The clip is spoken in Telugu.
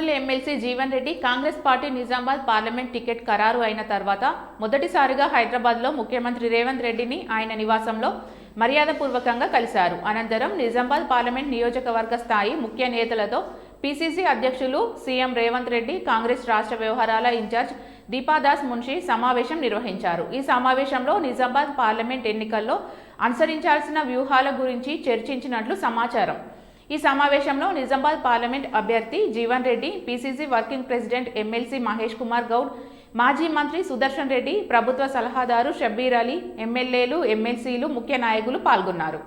Kurnool MLC Jeevan Reddy Congress party Nizamabad parliament ticket ఖరారు అయిన తర్వాత మొదటిసారిగా హైదరాబాద్లో ముఖ్యమంత్రి రేవంత్ రెడ్డిని ఆయన నివాసంలో మర్యాదపూర్వకంగా కలిశారు. అనంతరం నిజామాబాద్ పార్లమెంట్ నియోజకవర్గ స్థాయి ముఖ్య నేతలతో పీసీసీ అధ్యక్షులు సీఎం రేవంత్ రెడ్డి, కాంగ్రెస్ రాష్ట్ర వ్యవహారాల ఇన్ఛార్జ్ దీపాదాస్ మున్షి సమావేశం నిర్వహించారు. ఈ సమావేశంలో నిజామాబాద్ పార్లమెంట్ ఎన్నికల్లో అనుసరించాల్సిన వ్యూహాల గురించి చర్చించినట్లు సమాచారం. ఈ సమావేశంలో నిజామాబాద్ పార్లమెంట్ అభ్యర్థి Jeevan Reddy, PCC working president MLC Mahesh Kumar Goud, మాజీ మంత్రి సుదర్శన్ రెడ్డి, ప్రభుత్వ సలహాదారు షబ్బీర్ అలీ, ఎమ్మెల్యేలు, ఎమ్మెల్సీలు, ముఖ్య నాయకులు పాల్గొన్నారు.